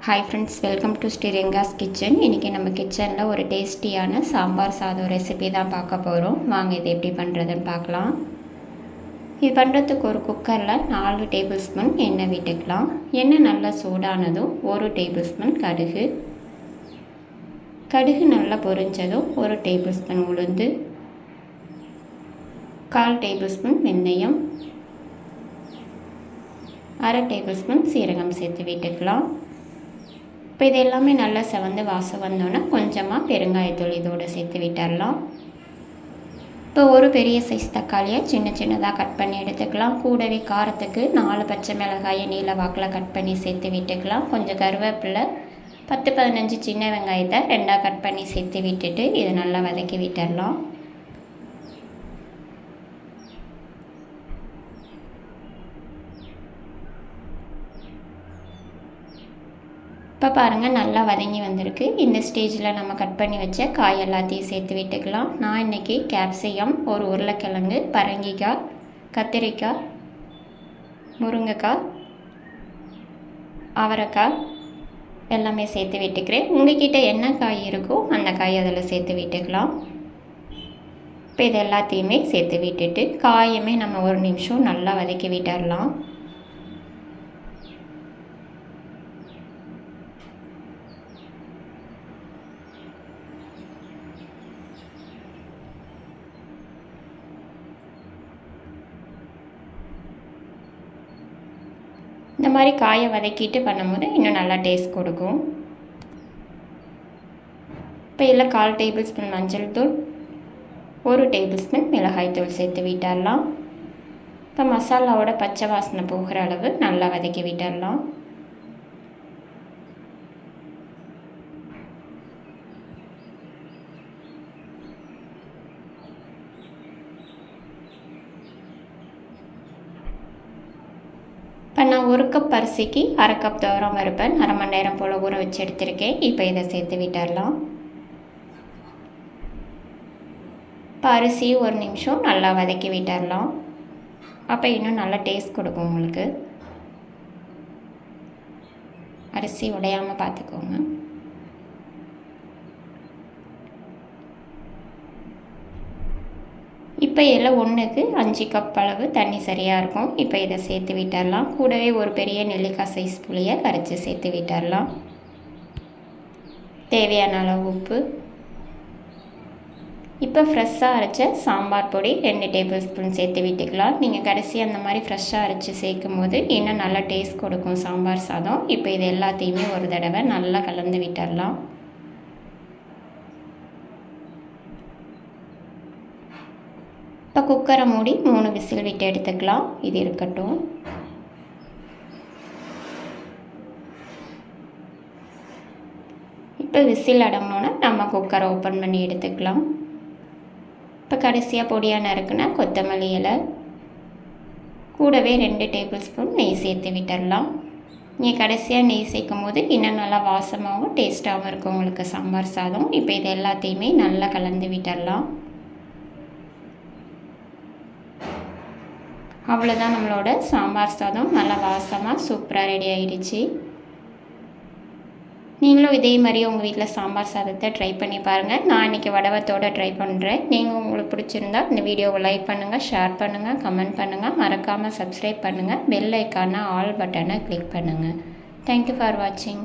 Hi friends, welcome to Sriranga's kitchen. இன்றைக்கி நம்ம கிச்சனில் ஒரு டேஸ்டியான சாம்பார் சாதம் ரெசிபி தான் பார்க்க போகிறோம். வாங்க இது எப்படி பண்ணுறதுன்னு பார்க்கலாம். இது பண்ணுறதுக்கு ஒரு குக்கரில் 4 டேபிள் ஸ்பூன் எண்ணெய் விட்டுக்கலாம். எண்ணெய் நல்லா சூடானதும் 1 டேபிள் ஸ்பூன் கடுகு நல்லா பொரிஞ்சதும் 1 டேபிள் ஸ்பூன் உளுந்து, 1/4 டேபிள் ஸ்பூன் வெந்தயம், 1/2 டேபிள் ஸ்பூன் சீரகம் சேர்த்து விட்டுக்கலாம். இப்போ இது எல்லாமே நல்லா செவந்து வாசம் வந்தோன்னா கொஞ்சமாக பெருங்காயத்தூள் இதோடு சேர்த்து விட்டுடலாம். இப்போ ஒரு பெரிய சைஸ் தக்காளியை சின்ன சின்னதாக கட் பண்ணி எடுத்துக்கலாம். கூடவே காரத்துக்கு 4 பச்சை மிளகாயை நீல வாக்கில் கட் பண்ணி சேர்த்து விட்டுக்கலாம். கொஞ்சம் கருவேப்பிலை, 10-15 சின்ன வெங்காயத்தை 2ஆக கட் பண்ணி சேர்த்து விட்டுட்டு இதை நல்லா வதக்கி விட்டுடலாம். இப்போ பாருங்கள், நல்லா வதங்கி வந்திருக்கு. இந்த ஸ்டேஜில் நம்ம கட் பண்ணி வச்ச காய் எல்லாத்தையும் சேர்த்து விட்டுக்கலாம். நான் இன்றைக்கி கேப்சிகம், ஒரு உருளைக்கிழங்கு, பரங்கிக்காய், கத்திரிக்காய், முருங்கைக்காய், அவரைக்காய் எல்லாமே சேர்த்து விட்டுக்கிறேன். உங்கள்கிட்ட என்ன காய் இருக்கோ அந்த காய் அதில் சேர்த்து விட்டுக்கலாம். இப்போ இது எல்லாத்தையுமே சேர்த்து விட்டுட்டு காயுமே நம்ம 1 நிமிஷம் நல்லா வதக்கி விட்டுடலாம். இந்த மாதிரி காயை வதக்கிட்டு பண்ணும்போது இன்னும் நல்லா டேஸ்ட் கொடுக்கும். இப்போ இதில் 1/4 டேபிள் ஸ்பூன் மஞ்சள் தூள், 1 டேபிள் ஸ்பூன் மிளகாய் தூள் சேர்த்து விட்டுடலாம். இப்போ மசாலாவோட பச்சை வாசனை போகிற அளவு நல்லா வதக்கி விட்டுடலாம். இப்போ நான் 1 கப் அரிசிக்கு 1/2 கப் துவரம் பருப்பை 1/2 மணி நேரம் போல் ஊற வச்சு எடுத்திருக்கேன். இப்போ இதை சேர்த்து விட்டுடலாம். இப்போ அரிசி 1 நிமிஷம் நல்லா வதக்கி விட்டுடலாம். அப்போ இன்னும் நல்லா டேஸ்ட் கொடுக்கும் உங்களுக்கு. அரிசி உடையாமல் பார்த்துக்கோங்க. இப்போ இதில் 1க்கு 5 கப் அளவு தண்ணி சரியாக இருக்கும். இப்போ இதை சேர்த்து விட்டுடலாம். கூடவே ஒரு பெரிய நெல்லிக்காய் சைஸ் புளியை கரைச்சி சேர்த்து விட்டுடலாம். தேவையான அளவு உப்பு. இப்போ ஃப்ரெஷ்ஷாக அரைச்ச சாம்பார் பொடி 2 டேபிள் ஸ்பூன் சேர்த்து விட்டுக்கலாம். நீங்கள் கடைசி அந்த மாதிரி ஃப்ரெஷ்ஷாக அரைச்சி சேர்க்கும் போது இன்னும் நல்லா டேஸ்ட் கொடுக்கும் சாம்பார் சாதம். இப்போ இது எல்லாத்தையுமே ஒரு தடவை நல்லா கலந்து விட்டுடலாம். இப்போ குக்கரை மூடி 3 விசில் விட்டு எடுத்துக்கலாம். இது இருக்கட்டும். இப்போ விசில் அடங்கினோன்னா நம்ம குக்கரை ஓப்பன் பண்ணி எடுத்துக்கலாம். இப்போ கடைசியாக பொடியாக நறுக்குனா கொத்தமல்லி இலை, கூடவே 2 டேபிள் ஸ்பூன் நெய் சேர்த்து விட்டுடலாம். நீங்கள் கடைசியாக நெய் சேர்க்கும் போது இன்னும் நல்லா வாசமாகவும் டேஸ்ட்டாகவும் இருக்கும் உங்களுக்கு சாம்பார் சாதம். இப்போ இது எல்லாத்தையுமே நல்லா கலந்து விட்டுடலாம். அவ்வளோதான், நம்மளோட சாம்பார் சாதம் நல்லா வாசமாக சூப்பராக ரெடி ஆகிடுச்சு. நீங்களும் இதே மாதிரி உங்கள் வீட்டில் சாம்பார் சாதத்தை ட்ரை பண்ணி பாருங்கள். நான் இன்றைக்கி வடவத்தோடு ட்ரை பண்ணுறேன். நீங்கள் உங்களுக்கு பிடிச்சிருந்தா இந்த வீடியோவை லைக் பண்ணுங்கள், ஷேர் பண்ணுங்கள், கமெண்ட் பண்ணுங்கள், மறக்காமல் சப்ஸ்கிரைப் பண்ணுங்கள், பெல் ஐக்கான ஆல் பட்டனை கிளிக் பண்ணுங்கள். தேங்க்யூ ஃபார் வாட்சிங்.